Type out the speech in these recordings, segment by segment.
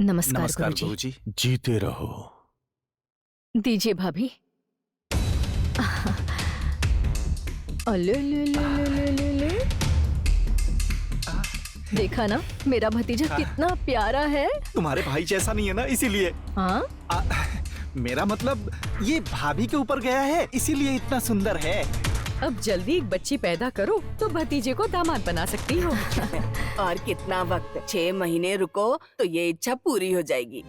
नमस्कार नमस्कार गुरुजी। गुरुजी। जीते रहो। दीजिए भाभी। अले ले ले ले ले ले ले। देखा ना मेरा भतीजा कितना प्यारा है। तुम्हारे भाई जैसा नहीं है ना, इसीलिए। हाँ मेरा मतलब ये भाभी के ऊपर गया है, इसीलिए इतना सुंदर है। अब जल्दी एक बच्ची पैदा करो तो भतीजे को दामाद बना सकती हो। और कितना वक्त, 6 महीने रुको तो ये इच्छा पूरी हो जाएगी।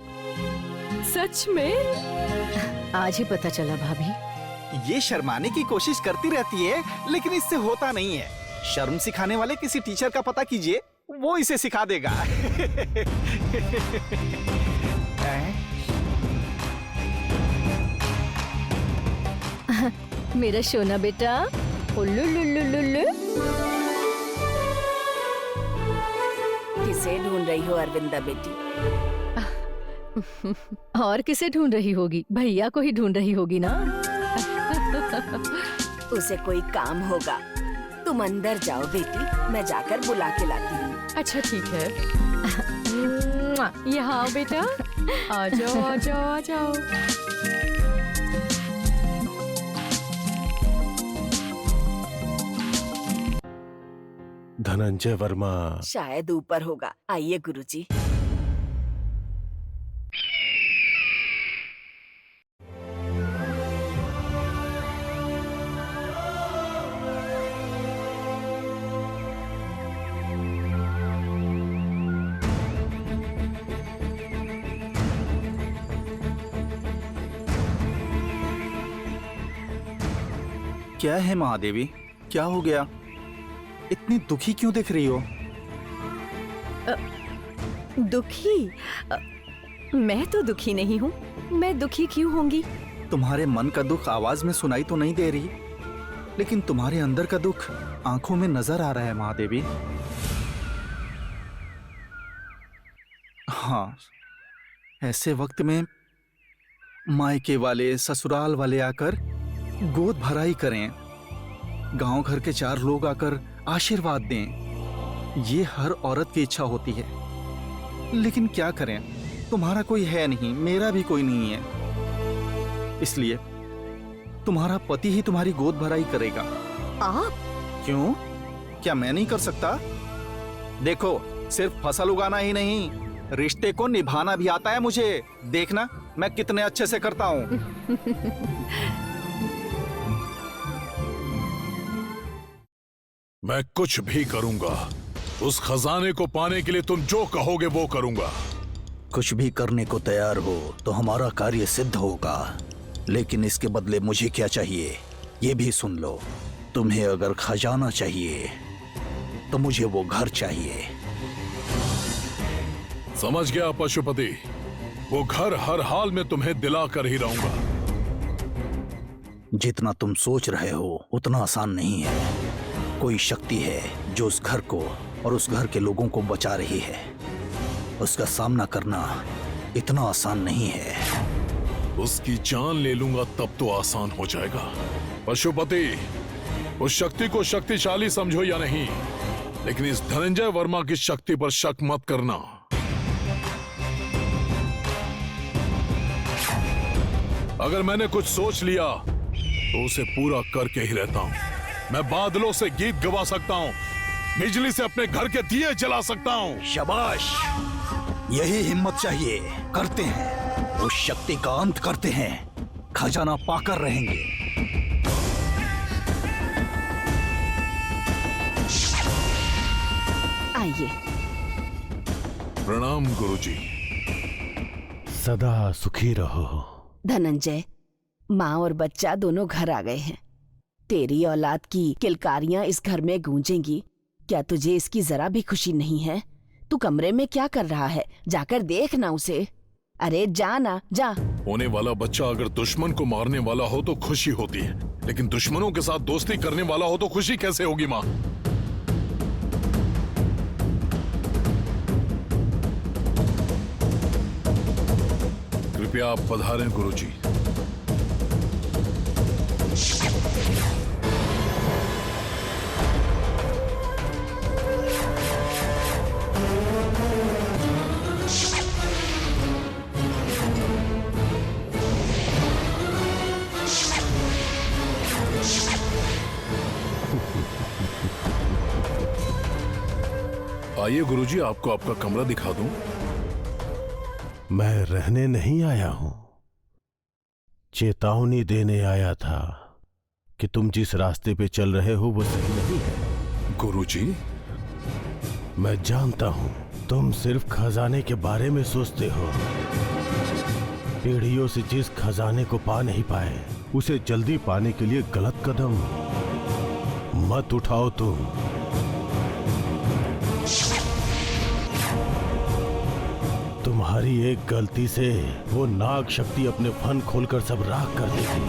सच में? आज ही पता चला भाभी। ये शर्माने की कोशिश करती रहती है, लेकिन इससे होता नहीं है। शर्म सिखाने वाले किसी टीचर का पता कीजिए, वो इसे सिखा देगा। मेरा सोना बेटा। उल्लू लुल्लू लुल्लू। किसे ढूंढ रही हो अरविंदा बेटी? और किसे ढूंढ रही होगी? भैया को ही ढूंढ रही होगी ना। उसे कोई काम होगा। तुम अंदर जाओ बेटी, मैं जाकर बुला के लाती हूँ। अच्छा ठीक है। यहाँ आओ बेटा, आ जाओ आ जाओ आ जाओ। धनंजय वर्मा। शायद ऊपर होगा। आइए गुरुजी। क्या है महादेवी, क्या हो गया? इतनी दुखी क्यों दिख रही हो? दुखी? मैं तो दुखी नहीं हूँ। मैं दुखी क्यों होंगी? तुम्हारे मन का दुख आवाज में सुनाई तो नहीं दे रही, लेकिन तुम्हारे अंदर का दुख आंखों में नजर आ रहा है महादेवी। हाँ, ऐसे वक्त में मायके वाले, ससुराल वाले आकर गोद भराई करें, गांव घर के 4 लोग आकर आशीर्वाद दें, ये हर औरत की इच्छा होती है। लेकिन क्या करें, तुम्हारा कोई है नहीं, मेरा भी कोई नहीं है, इसलिए तुम्हारा पति ही तुम्हारी गोद भराई करेगा। आप? क्यों, क्या मैं नहीं कर सकता? देखो, सिर्फ फसल उगाना ही नहीं, रिश्ते को निभाना भी आता है मुझे। देखना मैं कितने अच्छे से करता हूँ। मैं कुछ भी करूंगा। उस खजाने को पाने के लिए तुम जो कहोगे वो करूंगा। कुछ भी करने को तैयार हो तो हमारा कार्य सिद्ध होगा, लेकिन इसके बदले मुझे क्या चाहिए ये भी सुन लो। तुम्हें अगर खजाना चाहिए तो मुझे वो घर चाहिए। समझ गया पशुपति, वो घर हर हाल में तुम्हें दिला कर ही रहूंगा। जितना तुम सोच रहे हो उतना आसान नहीं है। कोई शक्ति है जो उस घर को और उस घर के लोगों को बचा रही है। उसका सामना करना इतना आसान नहीं है। उसकी जान ले लूंगा तब तो आसान हो जाएगा। पशुपति, उस शक्ति को शक्तिशाली समझो या नहीं, लेकिन इस धनंजय वर्मा की शक्ति पर शक मत करना। अगर मैंने कुछ सोच लिया तो उसे पूरा करके ही रहता हूं। मैं बादलों से गीत गवा सकता हूं, बिजली से अपने घर के दिए जला सकता हूं। शाबाश, यही हिम्मत चाहिए। करते हैं, उस शक्ति का अंत करते हैं, खजाना पाकर रहेंगे। आइए। प्रणाम गुरुजी। सदा सुखी रहो। धनंजय, माँ और बच्चा दोनों घर आ गए हैं। तेरी औलाद की किलकारियां इस घर में गूंजेंगी। क्या तुझे इसकी जरा भी खुशी नहीं है? तू कमरे में क्या कर रहा है? जाकर देख ना उसे। अरे जा ना, जा। होने वाला बच्चा अगर दुश्मन को मारने वाला हो तो खुशी होती है, लेकिन दुश्मनों के साथ दोस्ती करने वाला हो तो खुशी कैसे होगी माँ? कृपया आप पधारें गुरुजी। आइए गुरुजी, आपको आपका कमरा दिखा दूं। मैं रहने नहीं आया हूं, चेतावनी देने आया था कि तुम जिस रास्ते पे चल रहे हो वो सही नहीं है। गुरुजी, मैं जानता हूं तुम सिर्फ खजाने के बारे में सोचते हो। पीढ़ियों से जिस खजाने को पा नहीं पाए उसे जल्दी पाने के लिए गलत कदम मत उठाओ तुम। तुम्हारी एक गलती से वो नाग शक्ति अपने फन खोलकर सब राख कर देगी।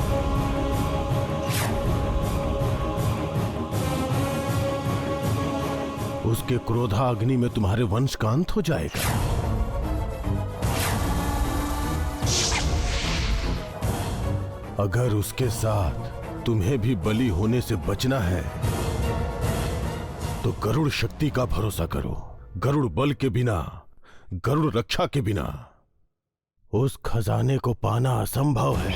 उसके क्रोधाग्नि में तुम्हारे वंश का अंत हो जाएगा। अगर उसके साथ तुम्हें भी बलि होने से बचना है तो गरुड़ शक्ति का भरोसा करो। गरुड़ बल के बिना, गरुड़ रक्षा के बिना उस खजाने को पाना असंभव है।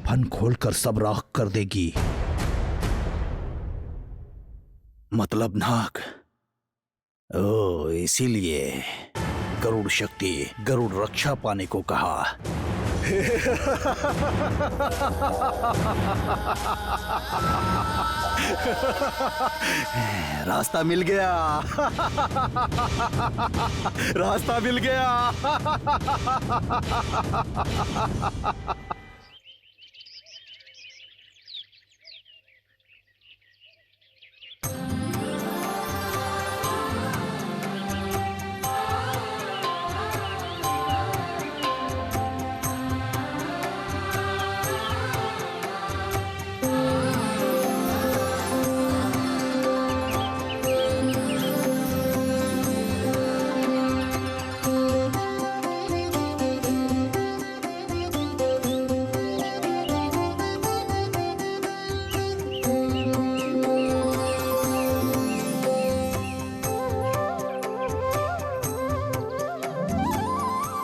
फन खोलकर सब राख कर देगी, मतलब नाग। ओ, इसीलिए गरुड़ शक्ति, गरुड़ रक्षा पाने को कहा। रास्ता मिल गया। रास्ता मिल गया।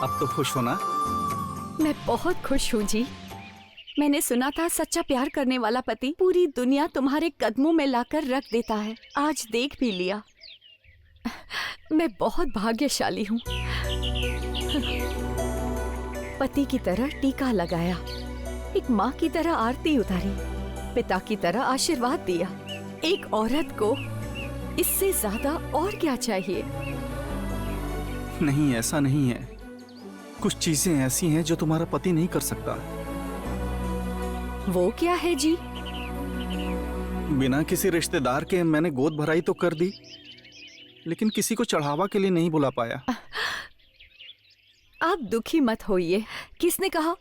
अब तो खुश हो ना? मैं बहुत खुश हूँ जी। मैंने सुना था सच्चा प्यार करने वाला पति पूरी दुनिया तुम्हारे कदमों में लाकर रख देता है। आज देख भी लिया। मैं बहुत भाग्यशाली हूँ। पति की तरह टीका लगाया, एक माँ की तरह आरती उतारी, पिता की तरह आशीर्वाद दिया। एक औरत को इससे ज्यादा और क्या चाहिए? नहीं, ऐसा नहीं है। कुछ चीजें ऐसी हैं जो तुम्हारा पति नहीं कर सकता। वो क्या है जी? बिना किसी रिश्तेदार के मैंने गोद भराई तो कर दी, लेकिन किसी को चढ़ावा के लिए नहीं बुला पाया। आप दुखी मत होइए। किसने कहा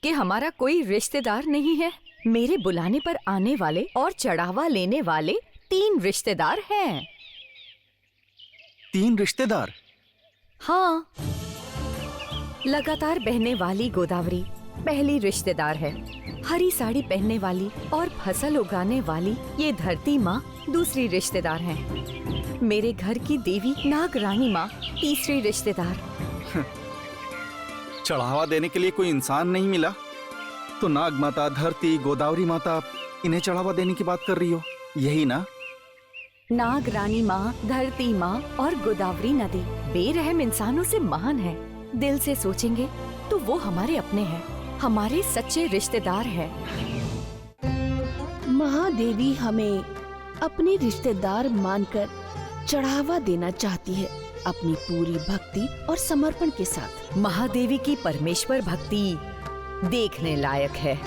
कि हमारा कोई रिश्तेदार नहीं है? मेरे बुलाने पर आने वाले और चढ़ावा लेने वाले 3 रिश्तेदार हैं। 3 रिश्तेदार? हाँ, लगातार बहने वाली गोदावरी पहली रिश्तेदार है। हरी साड़ी पहनने वाली और फसल उगाने वाली ये धरती माँ दूसरी रिश्तेदार हैं। मेरे घर की देवी नाग रानी माँ तीसरी रिश्तेदार। चढ़ावा देने के लिए कोई इंसान नहीं मिला तो नाग माता, धरती, गोदावरी माता, इन्हें चढ़ावा देने की बात कर रही हो, यही ना? नाग रानी माँ, धरती माँ और गोदावरी नदी बेरहम इंसानों से महान है। दिल से सोचेंगे तो वो हमारे अपने हैं, हमारे सच्चे रिश्तेदार हैं। महादेवी हमें अपने रिश्तेदार मानकर चढ़ावा देना चाहती है, अपनी पूरी भक्ति और समर्पण के साथ। महादेवी की परमेश्वर भक्ति देखने लायक है।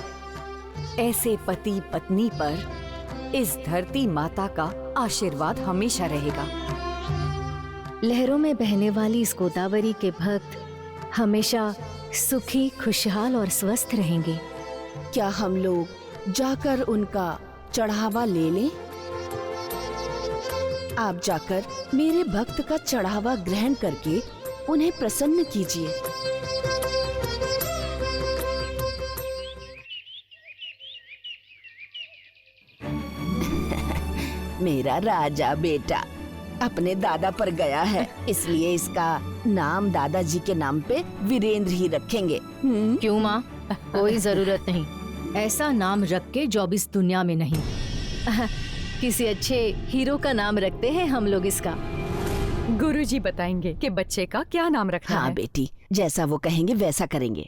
ऐसे पति पत्नी पर इस धरती माता का आशीर्वाद हमेशा रहेगा। लहरों में बहने वाली इस गोदावरी के भक्त हमेशा सुखी, खुशहाल और स्वस्थ रहेंगे। क्या हम लोग जाकर उनका चढ़ावा ले लें? आप जाकर मेरे भक्त का चढ़ावा ग्रहण करके उन्हें प्रसन्न कीजिए। मेरा राजा बेटा, अपने दादा पर गया है, इसलिए इसका नाम दादाजी के नाम पे वीरेंद्र ही रखेंगे। क्यों माँ? कोई जरूरत नहीं, ऐसा नाम रख के जो अब इस दुनिया में नहीं। किसी अच्छे हीरो का नाम रखते हैं हम लोग इसका। गुरुजी बताएंगे कि बच्चे का क्या नाम रखना हाँ है। बेटी, जैसा वो कहेंगे वैसा करेंगे।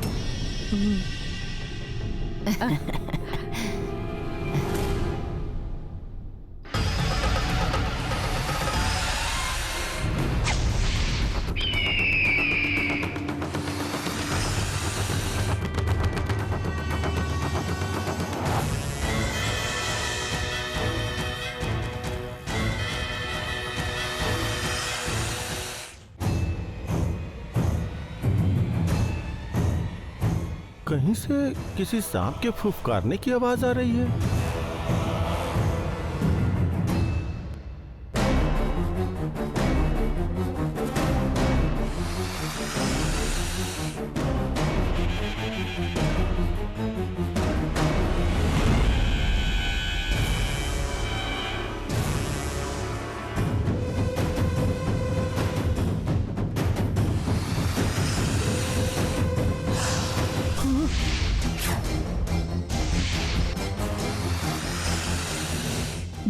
कहीं से किसी सांप के फुफकारने की आवाज आ रही है।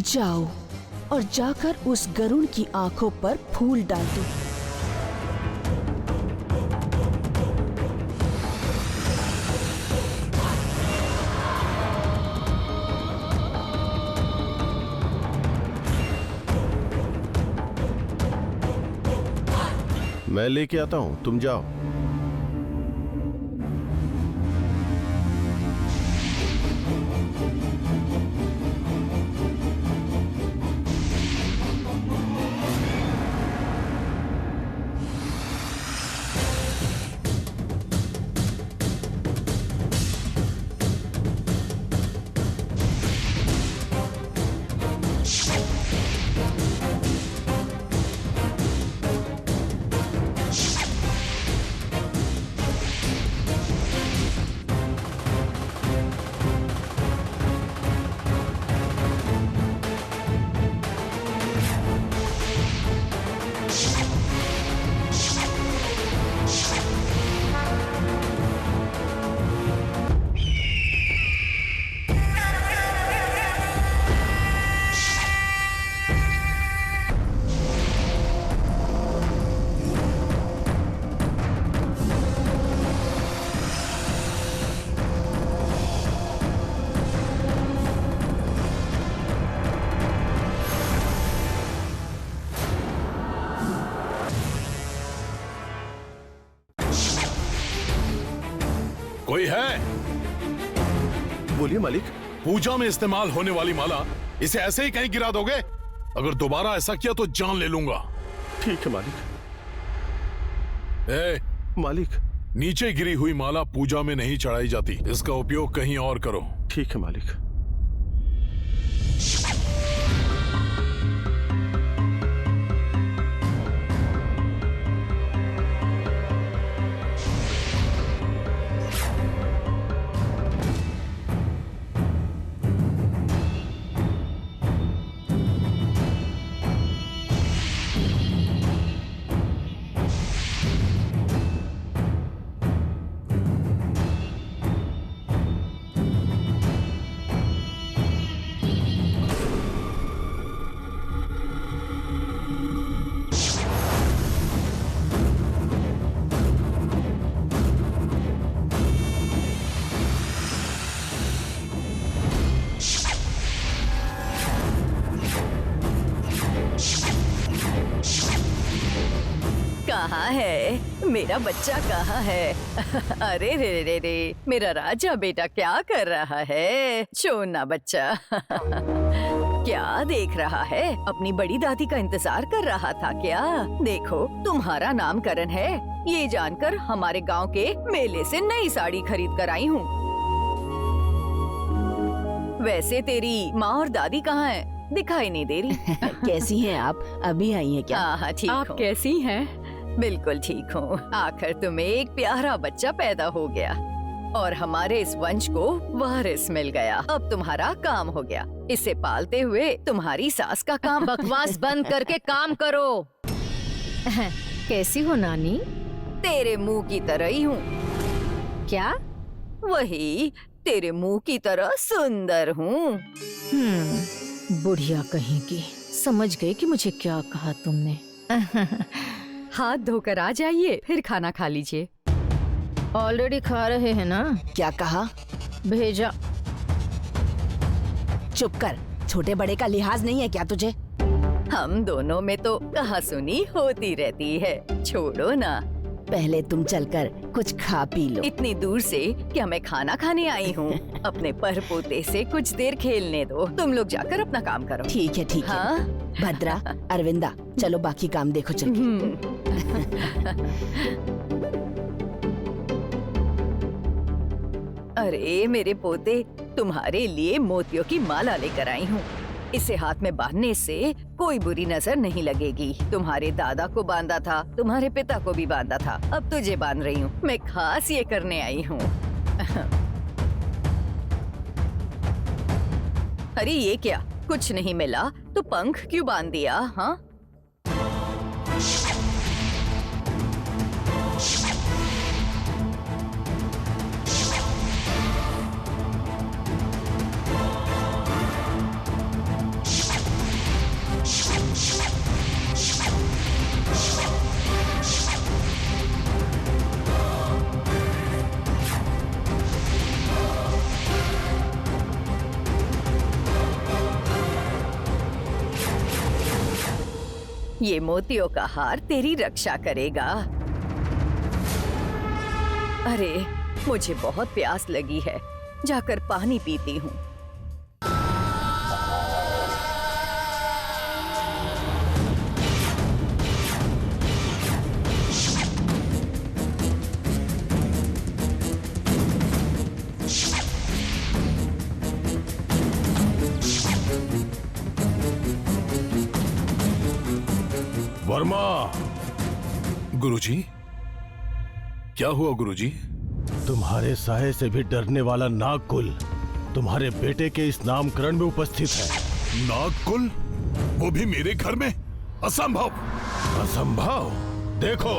जाओ और जाकर उस गरुड़ की आंखों पर फूल डाल दो। मैं लेके आता हूं, तुम जाओ। कोई है? बोलिए मालिक। पूजा में इस्तेमाल होने वाली माला, इसे ऐसे ही कहीं गिरा दोगे? अगर दोबारा ऐसा किया तो जान ले लूंगा। ठीक है मालिक। ए, मालिक। नीचे गिरी हुई माला पूजा में नहीं चढ़ाई जाती, इसका उपयोग कहीं और करो। ठीक है मालिक। कहाँ है मेरा बच्चा? कहाँ है? अरे रे रे रे रे, मेरा राजा बेटा क्या कर रहा है? सोना बच्चा। क्या देख रहा है? अपनी बड़ी दादी का इंतजार कर रहा था क्या? देखो, तुम्हारा नामकरण है, ये जानकर हमारे गांव के मेले से नई साड़ी खरीद कर आई हूँ। वैसे तेरी माँ और दादी कहाँ हैं? दिखाई नहीं दे रही। कैसी हैं आप? अभी आई हैं क्या? हाँ ठीक आप हूँ। कैसी हैं? बिल्कुल ठीक हूँ। आखिर तुम्हें एक प्यारा बच्चा पैदा हो गया। और हमारे इस वंश को वारिस मिल गया। अब तुम्हारा काम हो गया। इसे पालते हुए तुम्हारी सास का काम। बकवास बंद करके काम करो। कैसी हो नानी? तेरे मुंह की तरह ही हूँ। क्या? वही, तेरे मुंह की तरह सुंदर हूँ। बुढ़िया कहीं की। समझ गई कि मुझे क्या कहा तुमने। हाथ धोकर आ जाइए, फिर खाना खा लीजिए। ऑलरेडी खा रहे हैं ना? क्या कहा? भेजा। चुप कर, छोटे बड़े का लिहाज नहीं है क्या तुझे? हम दोनों में तो कहा सुनी होती रहती है, छोड़ो ना। पहले तुम चलकर कुछ खा पी लो। इतनी दूर से क्या मैं खाना खाने आई हूँ? अपने परपोते से कुछ देर खेलने दो। तुम लोग जाकर अपना काम करो। ठीक है ठीक है। हाँ? भद्रा, अरविंदा, चलो बाकी काम देखो चल के। अरे मेरे पोते, तुम्हारे लिए मोतियों की माला लेकर आई हूँ। इसे हाथ में बांधने से कोई बुरी नजर नहीं लगेगी। तुम्हारे दादा को बांधा था, तुम्हारे पिता को भी बांधा था, अब तुझे बांध रही हूँ। मैं खास ये करने आई हूँ। अरे ये क्या, कुछ नहीं मिला तो पंख क्यों बांध दिया? हाँ, ये मोतियों का हार तेरी रक्षा करेगा। अरे मुझे बहुत प्यास लगी है, जाकर पानी पीती हूँ। वर्मा! गुरुजी, क्या हुआ गुरुजी? तुम्हारे साये से भी डरने वाला नागकुल तुम्हारे बेटे के इस नामकरण में उपस्थित है। नागकुल? वो भी मेरे घर में? असंभव! असंभव? देखो।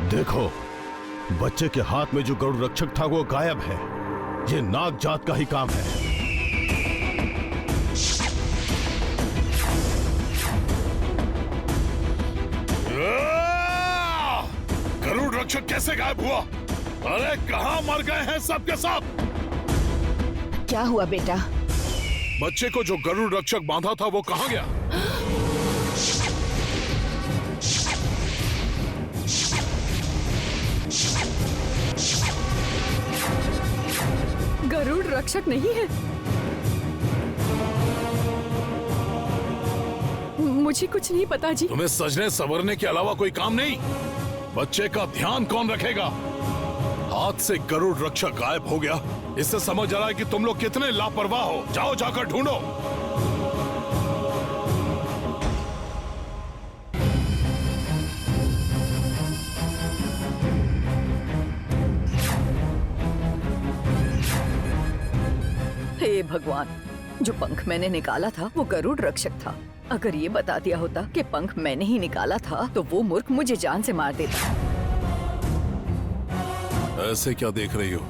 देखो, बच्चे के हाथ में जो गरुड़ रक्षक था वो गायब है। ये नाग जात का ही काम है। गरुड़ रक्षक कैसे गायब हुआ? अरे कहाँ मर गए हैं सब के सब? क्या हुआ बेटा? बच्चे को जो गरुड़ रक्षक बांधा था वो कहाँ गया? गरुड़ रक्षक नहीं है। मुझे कुछ नहीं पता जी। तुम्हें सजने संवरने के अलावा कोई काम नहीं? बच्चे का ध्यान कौन रखेगा? हाथ से गरुड़ रक्षक गायब हो गया, इससे समझ आ रहा है कि तुम लोग कितने लापरवाह हो। जाओ जाकर ढूंढो। हे भगवान, जो पंख मैंने निकाला था वो गरुड़ रक्षक था। अगर ये बता दिया होता कि पंख मैंने ही निकाला था तो वो मूर्ख मुझे जान से मार देता। ऐसे क्या देख रही हो?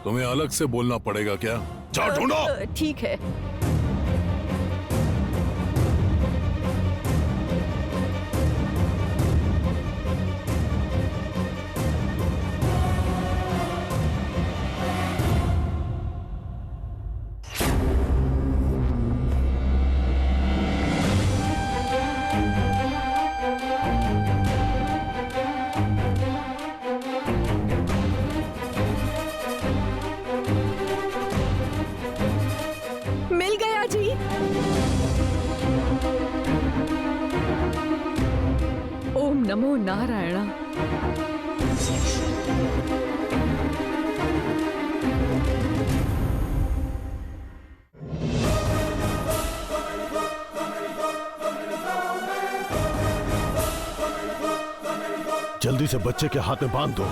तुम्हें अलग से बोलना पड़ेगा क्या? जाओ ढूंढो। ठीक है। नमो नारायण। जल्दी से बच्चे के हाथ में बांध दो।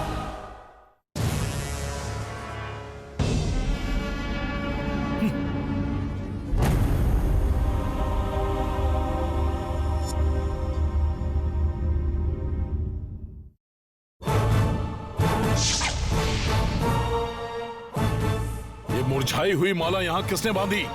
ये मुरझाई हुई माला यहां किसने बांधी?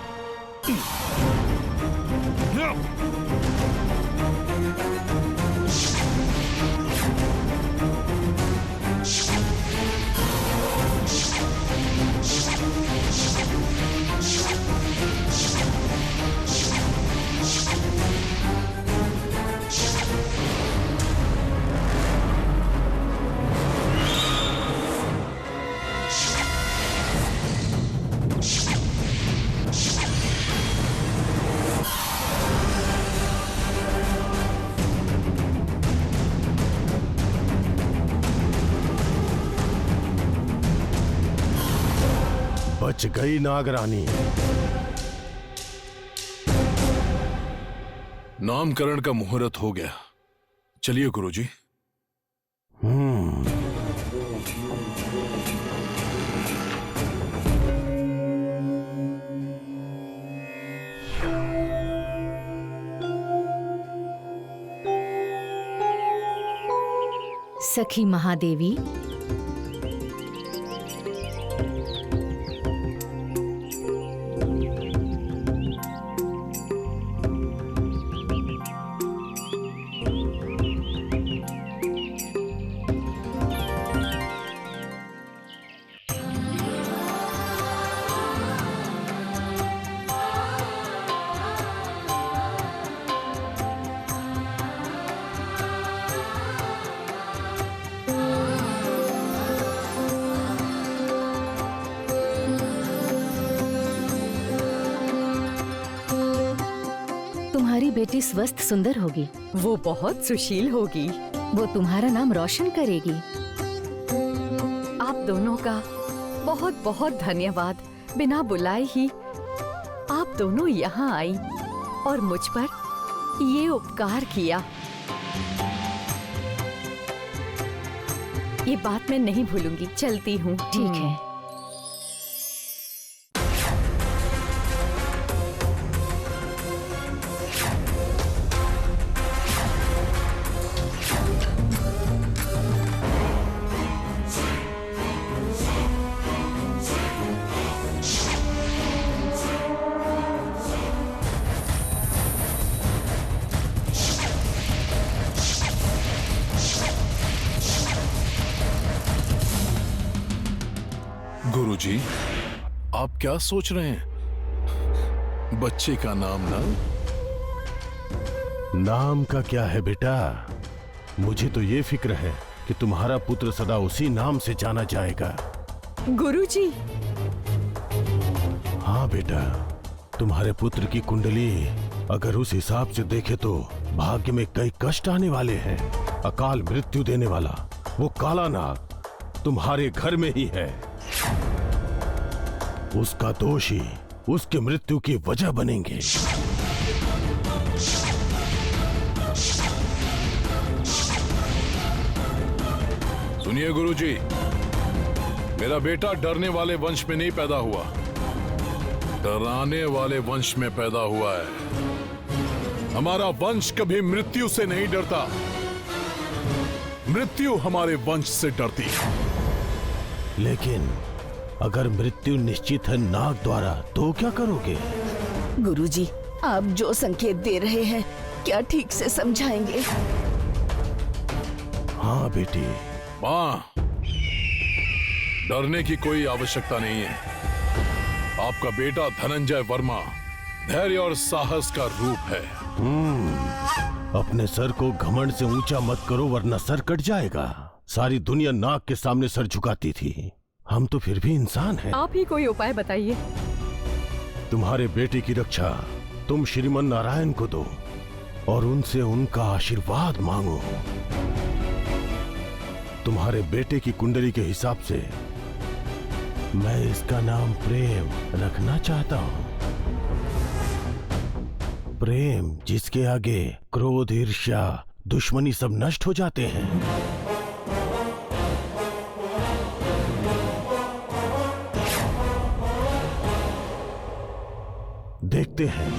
बच गई नागरानी। नामकरण का मुहूर्त हो गया। चलिए गुरुजी। सखी महादेवी, तुम्हारी बेटी स्वस्थ सुंदर होगी। वो बहुत सुशील होगी। वो तुम्हारा नाम रोशन करेगी। आप दोनों का बहुत बहुत धन्यवाद। बिना बुलाए ही आप दोनों यहाँ आई और मुझ पर ये उपकार किया। ये बात मैं नहीं भूलूंगी। चलती हूँ। ठीक है। गुरुजी, आप क्या सोच रहे हैं? बच्चे का नाम ना? नाम का क्या है बेटा, मुझे तो ये फिक्र है कि तुम्हारा पुत्र सदा उसी नाम से जाना जाएगा। गुरुजी। हाँ बेटा, तुम्हारे पुत्र की कुंडली अगर उस हिसाब से देखे तो भाग्य में कई कष्ट आने वाले हैं। अकाल मृत्यु देने वाला वो काला नाग तुम्हारे घर में ही है। उसका दोष ही उसके मृत्यु की वजह बनेंगे। सुनिए गुरुजी, मेरा बेटा डरने वाले वंश में नहीं पैदा हुआ, डराने वाले वंश में पैदा हुआ है। हमारा वंश कभी मृत्यु से नहीं डरता, मृत्यु हमारे वंश से डरती है। लेकिन अगर मृत्यु निश्चित है नाग द्वारा तो क्या करोगे? गुरुजी, आप जो संकेत दे रहे हैं क्या ठीक से समझाएंगे? हाँ बेटी। माँ, डरने की कोई आवश्यकता नहीं है। आपका बेटा धनंजय वर्मा धैर्य और साहस का रूप है। अपने सर को घमंड से ऊंचा मत करो वरना सर कट जाएगा। सारी दुनिया नाग के सामने सर झुकाती थी, हम तो फिर भी इंसान हैं। आप ही कोई उपाय बताइए। तुम्हारे बेटे की रक्षा तुम श्रीमन नारायण को दो और उनसे उनका आशीर्वाद मांगो। तुम्हारे बेटे की कुंडली के हिसाब से मैं इसका नाम प्रेम रखना चाहता हूं। प्रेम जिसके आगे क्रोध, ईर्ष्या, दुश्मनी सब नष्ट हो जाते हैं। देखते हैं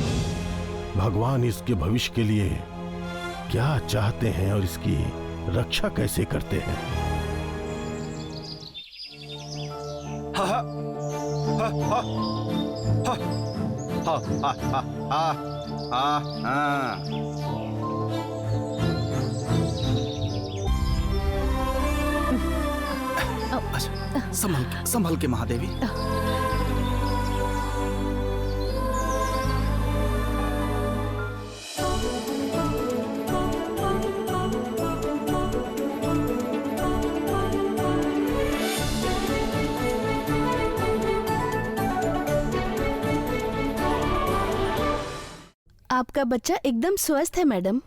भगवान इसके भविष्य के लिए क्या चाहते हैं और इसकी रक्षा कैसे करते हैं। हा हा हा हा हा हा हा हा हा। अच्छा, संभल के महादेवी। आपका बच्चा एकदम स्वस्थ है madam.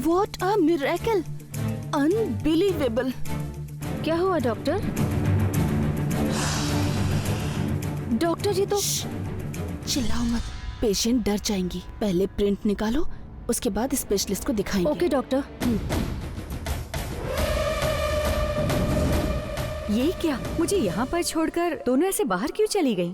What a miracle! Unbelievable! क्या हुआ डॉक्टर? डॉक्टर जी तो चिल्लाओ मत, पेशेंट डर जाएंगी। पहले प्रिंट निकालो, उसके बाद स्पेशलिस्ट को दिखाएंगे। Okay doctor. ये क्या, मुझे यहाँ पर छोड़कर दोनों ऐसे बाहर क्यों चली गई?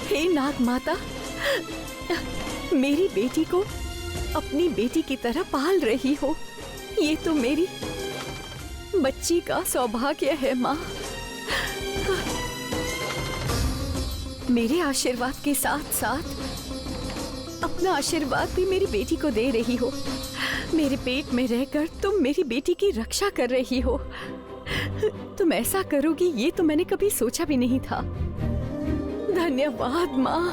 हे नाग माता, मेरी बेटी को अपनी बेटी की तरह पाल रही हो, ये तो मेरी बच्ची का सौभाग्य है माँ। मेरे आशीर्वाद के साथ साथ अपना आशीर्वाद भी मेरी बेटी को दे रही हो। मेरे पेट में रहकर तुम मेरी बेटी की रक्षा कर रही हो। तुम ऐसा करोगी ये तो मैंने कभी सोचा भी नहीं था। धन्यवाद माँ,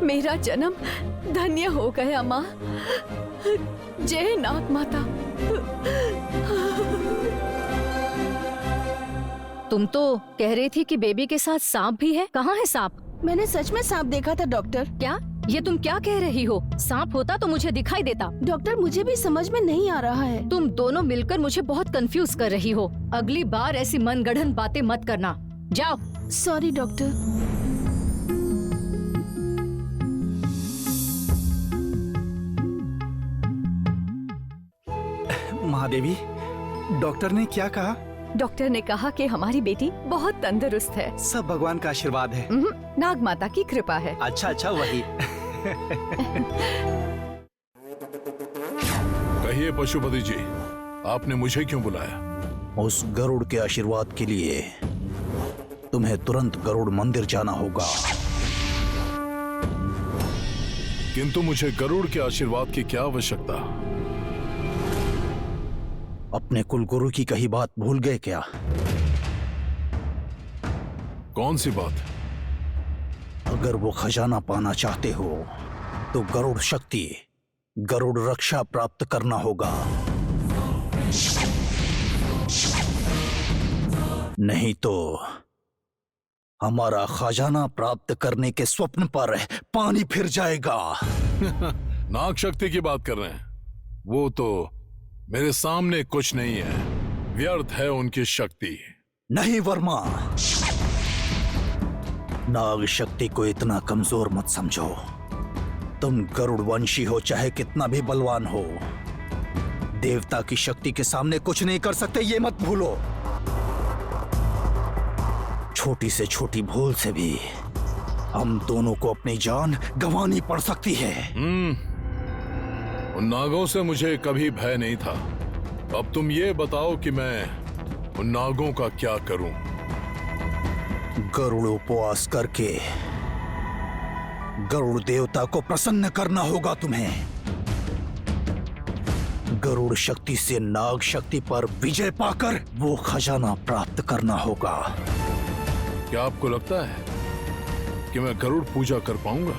मेरा जन्म धन्य हो गया माँ। जय नाग माता। तुम तो कह रही थी कि बेबी के साथ सांप भी है। कहाँ है सांप? मैंने सच में सांप देखा था डॉक्टर। क्या ये तुम क्या कह रही हो? सांप होता तो मुझे दिखाई देता। डॉक्टर मुझे भी समझ में नहीं आ रहा है। तुम दोनों मिलकर मुझे बहुत कंफ्यूज कर रही हो। अगली बार ऐसी मनगढ़ंत बातें मत करना। जाओ। Sorry doctor. महादेवी, डॉक्टर ने क्या कहा? डॉक्टर ने कहा कि हमारी बेटी बहुत तंदुरुस्त है। सब भगवान का आशीर्वाद है। नाग माता की कृपा है। अच्छा अच्छा, वही। कहिए पशुपति जी, आपने मुझे क्यों बुलाया? उस गरुड़ के आशीर्वाद के लिए तुम्हें तुरंत गरुड़ मंदिर जाना होगा। किंतु मुझे गरुड़ के आशीर्वाद की क्या आवश्यकता? अपने कुलगुरु की कही बात भूल गए क्या? कौन सी बात? अगर वो खजाना पाना चाहते हो तो गरुड़ शक्ति, गरुड़ रक्षा प्राप्त करना होगा। नहीं तो हमारा खजाना प्राप्त करने के स्वप्न पर पानी फिर जाएगा। नाग शक्ति की बात कर रहे हैं? वो तो मेरे सामने कुछ नहीं है, व्यर्थ है उनकी शक्ति। नहीं वर्मा, नाग शक्ति को इतना कमजोर मत समझो। तुम गरुड़ वंशी हो, चाहे कितना भी बलवान हो, देवता की शक्ति के सामने कुछ नहीं कर सकते, ये मत भूलो। छोटी से छोटी भूल से भी हम दोनों को अपनी जान गंवानी पड़ सकती है। उन नागों से मुझे कभी भय नहीं था। अब तुम ये बताओ कि मैं उन नागों का क्या करूं? गरुड़ उपवास करके गरुड़ देवता को प्रसन्न करना होगा तुम्हें। गरुड़ शक्ति से नाग शक्ति पर विजय पाकर वो खजाना प्राप्त करना होगा। क्या आपको लगता है कि मैं गरुड़ पूजा कर पाऊंगा?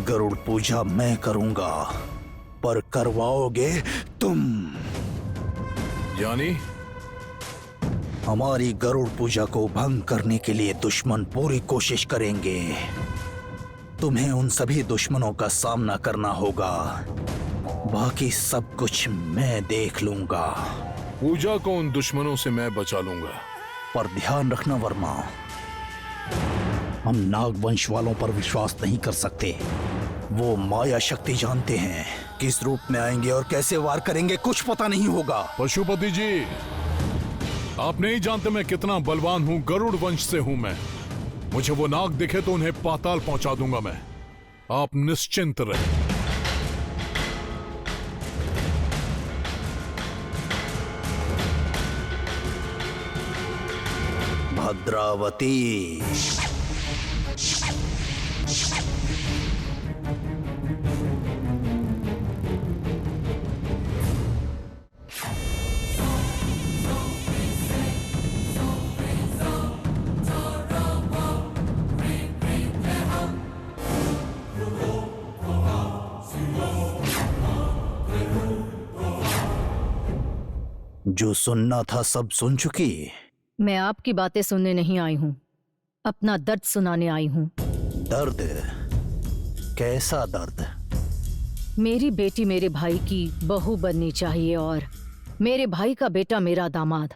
गरुड़ पूजा मैं करूंगा, पर करवाओगे तुम। यानी हमारी गरुड़ पूजा को भंग करने के लिए दुश्मन पूरी कोशिश करेंगे। तुम्हें उन सभी दुश्मनों का सामना करना होगा, बाकी सब कुछ मैं देख लूंगा। पूजा को उन दुश्मनों से मैं बचा लूंगा। पर ध्यान रखना वर्मा, हम नागवंश वालों पर विश्वास नहीं कर सकते। वो माया शक्ति जानते हैं, किस रूप में आएंगे और कैसे वार करेंगे कुछ पता नहीं होगा। पशुपति जी, आप नहीं जानते मैं कितना बलवान हूं। गरुड़ वंश से हूं मैं। मुझे वो नाग दिखे तो उन्हें पाताल पहुंचा दूंगा मैं। आप निश्चिंत रहें। भद्रावती, जो सुनना था सब सुन चुकी। मैं आपकी बातें सुनने नहीं आई हूँ, अपना दर्द सुनाने आई हूँ। दर्द? कैसा दर्द? मेरी बेटी मेरे भाई की बहू बननी चाहिए और मेरे भाई का बेटा मेरा दामाद।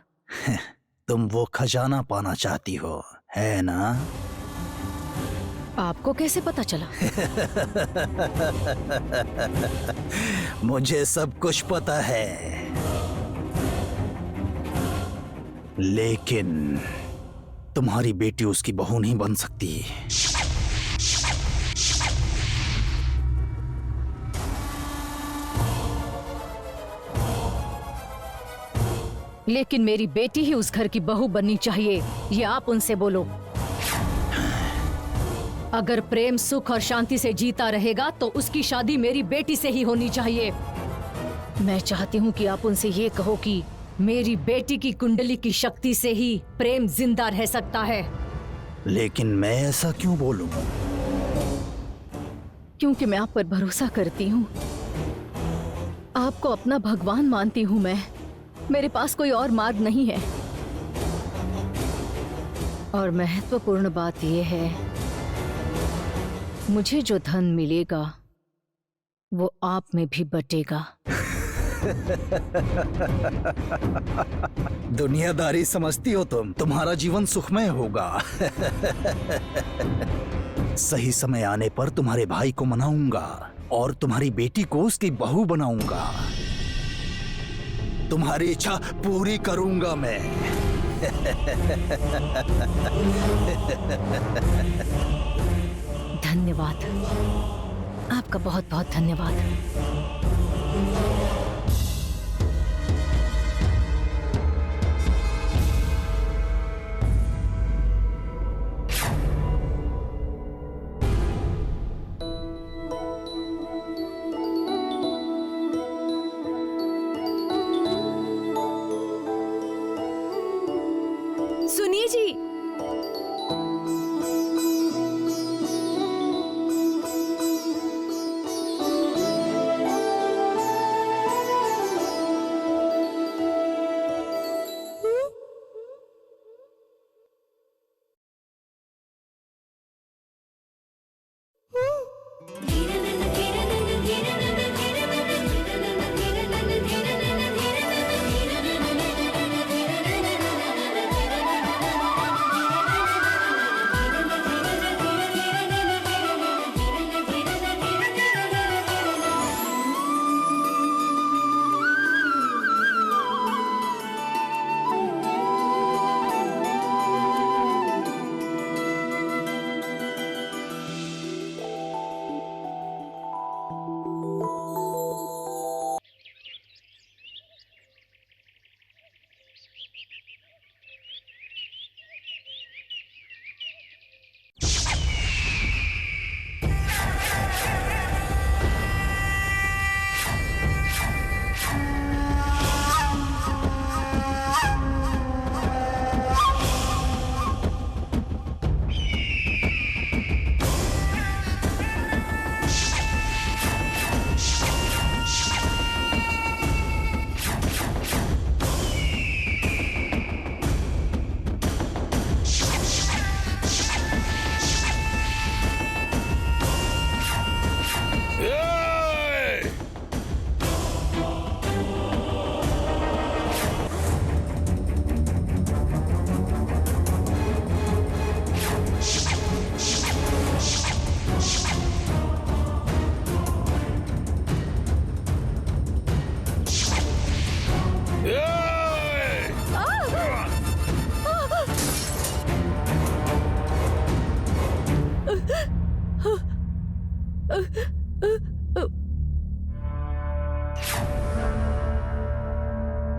तुम वो खजाना पाना चाहती हो, है ना? आपको कैसे पता चला? मुझे सब कुछ पता है, लेकिन तुम्हारी बेटी उसकी बहू नहीं बन सकती। लेकिन मेरी बेटी ही उस घर की बहू बननी चाहिए, ये आप उनसे बोलो। अगर प्रेम सुख और शांति से जीता रहेगा तो उसकी शादी मेरी बेटी से ही होनी चाहिए। मैं चाहती हूँ कि आप उनसे ये कहो कि मेरी बेटी की कुंडली की शक्ति से ही प्रेम जिंदा रह सकता है। लेकिन मैं ऐसा क्यों बोलूं? क्योंकि मैं आप पर भरोसा करती हूँ, आपको अपना भगवान मानती हूँ मैं। मेरे पास कोई और मार्ग नहीं है। और महत्वपूर्ण बात यह है, मुझे जो धन मिलेगा वो आप में भी बटेगा। दुनियादारी समझती हो तुम? तुम्हारा जीवन सुखमय होगा। सही समय आने पर तुम्हारे भाई को मनाऊंगा और तुम्हारी बेटी को उसकी बहू बनाऊंगा। तुम्हारी इच्छा पूरी करूंगा मैं। धन्यवाद, आपका बहुत बहुत धन्यवाद। सुनिए जी,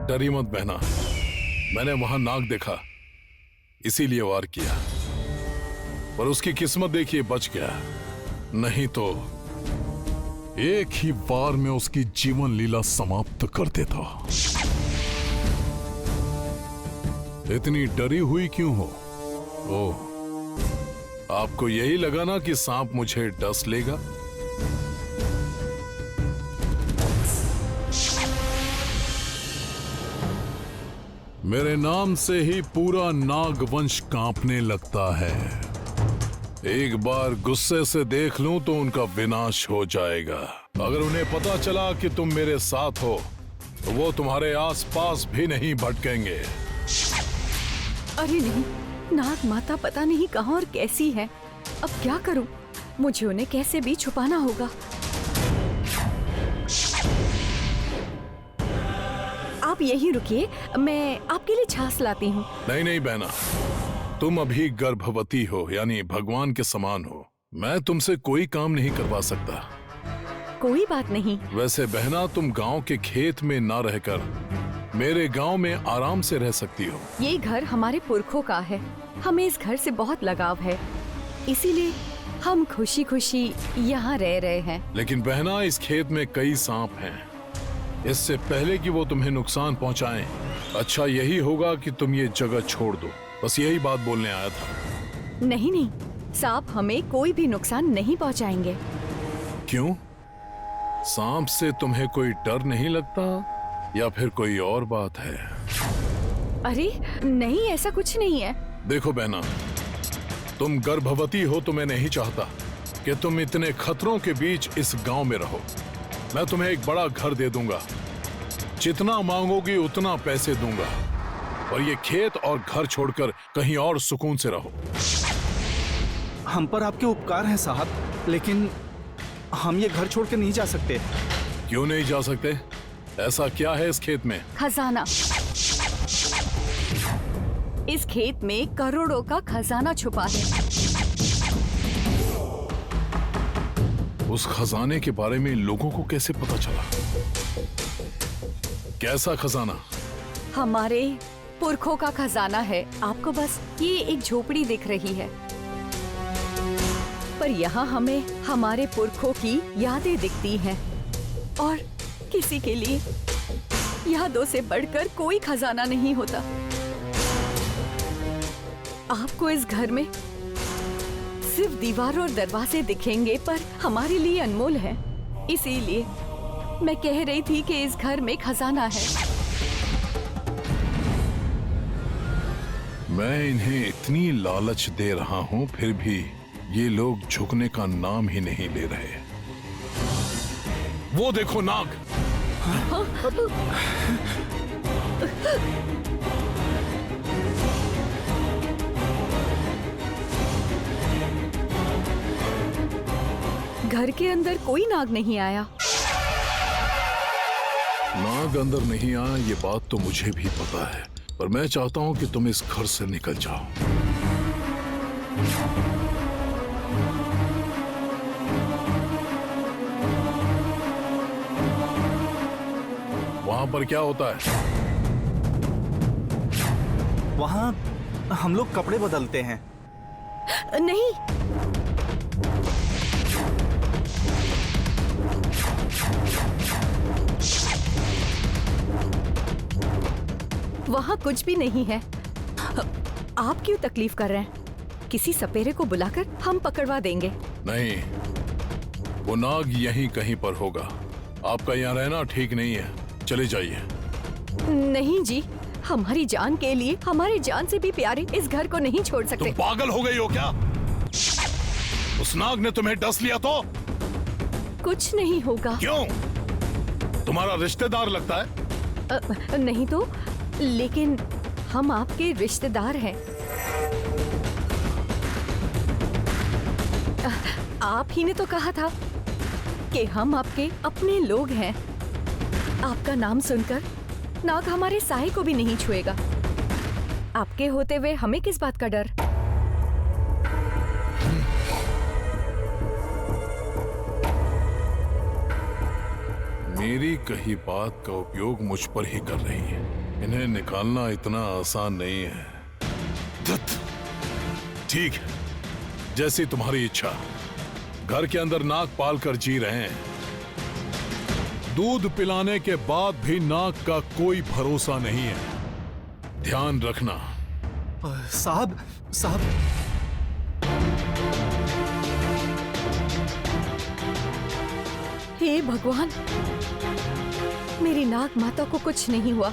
डरी मत बहना, मैंने वहां नाग देखा, इसीलिए वार किया। पर उसकी किस्मत देखिए, बच गया, नहीं तो एक ही वार में उसकी जीवन लीला समाप्त कर देता। इतनी डरी हुई क्यों हो? ओह, आपको यही लगा ना कि सांप मुझे डस लेगा? मेरे नाम से ही पूरा नागवंश कांपने लगता है। एक बार गुस्से से देख लूं तो उनका विनाश हो जाएगा। अगर उन्हें पता चला कि तुम मेरे साथ हो तो वो तुम्हारे आसपास भी नहीं भटकेंगे। अरे नहीं, नाग माता पता नहीं कहाँ और कैसी है। अब क्या करूं? मुझे उन्हें कैसे भी छुपाना होगा। आप यहीं रुकिए, मैं आपके लिए छाछ लाती हूँ। नहीं नहीं बहना, तुम अभी गर्भवती हो, यानी भगवान के समान हो। मैं तुमसे कोई काम नहीं करवा सकता। कोई बात नहीं। वैसे बहना, तुम गांव के खेत में ना रहकर मेरे गांव में आराम से रह सकती हो। ये घर हमारे पुरखों का है, हमें इस घर से बहुत लगाव है, इसीलिए हम खुशी खुशी यहाँ रह रहे हैं। लेकिन बहना, इस खेत में कई सांप हैं। इससे पहले कि वो तुम्हें नुकसान पहुंचाएं, अच्छा यही होगा कि तुम ये जगह छोड़ दो। बस यही बात बोलने आया था। नहीं नहीं, सांप हमें कोई भी नुकसान नहीं पहुंचाएंगे। क्यों? सांप से तुम्हें कोई डर नहीं लगता या फिर कोई और बात है? अरे नहीं, ऐसा कुछ नहीं है। देखो बहना, तुम गर्भवती हो तो मैं नहीं चाहता कि तुम इतने खतरों के बीच इस गांव में रहो। मैं तुम्हें एक बड़ा घर दे दूंगा, जितना मांगोगी उतना पैसे दूंगा, और ये खेत और घर छोड़कर कहीं और सुकून से रहो। हम पर आपके उपकार हैं साहब, लेकिन हम ये घर छोड़ के नहीं जा सकते। क्यों नहीं जा सकते? ऐसा क्या है इस खेत में? खजाना। इस खेत में करोड़ों का खजाना छुपा है। उस खजाने के बारे में लोगों को कैसे पता चला? कैसा खजाना? हमारे पुरखों का खजाना है। आपको बस ये एक झोपड़ी दिख रही है, पर यहाँ हमें हमारे पुरखों की यादें दिखती हैं, और किसी के लिए यादों से बढ़कर कोई खजाना नहीं होता। आपको इस घर में सिर्फ दीवार और दरवाजे दिखेंगे, पर हमारे लिए अनमोल है। इसीलिए मैं कह रही थी कि इस घर में खजाना है। मैं इन्हें इतनी लालच दे रहा हूं, फिर भी ये लोग झुकने का नाम ही नहीं ले रहे। वो देखो नाग! घर के अंदर कोई नाग नहीं आया। नाग अंदर नहीं आया, ये बात तो मुझे भी पता है, पर मैं चाहता हूं कि तुम इस घर से निकल जाओ। वहां पर क्या होता है? वहाँ हम लोग कपड़े बदलते हैं। नहीं, वहाँ कुछ भी नहीं है। आप क्यों तकलीफ कर रहे हैं? किसी सपेरे को बुलाकर हम पकड़वा देंगे। नहीं, वो नाग यहीं कहीं पर होगा। आपका यहाँ रहना ठीक नहीं है, चले जाइए। नहीं जी, हमारी जान के लिए हमारे जान से भी प्यारे इस घर को नहीं छोड़ सकते। तुम पागल हो गई हो क्या? उस नाग ने तुम्हें डस लिया तो? कुछ नहीं होगा। क्यों? तुम्हारा रिश्तेदार लगता है। नहीं तो, लेकिन हम आपके रिश्तेदार हैं। आप ही ने तो कहा था कि हम आपके अपने लोग हैं। आपका नाम सुनकर नाग हमारे साये को भी नहीं छुएगा। आपके होते हुए हमें किस बात का डर? मेरी कही बात का उपयोग मुझ पर ही कर रही है। इन्हें निकालना इतना आसान नहीं है। धत। ठीक है, जैसी तुम्हारी इच्छा। घर के अंदर नाग पाल कर जी रहे हैं। दूध पिलाने के बाद भी नाग का कोई भरोसा नहीं है, ध्यान रखना। साहब साहब, हे भगवान, मेरी नाग माता को कुछ नहीं हुआ।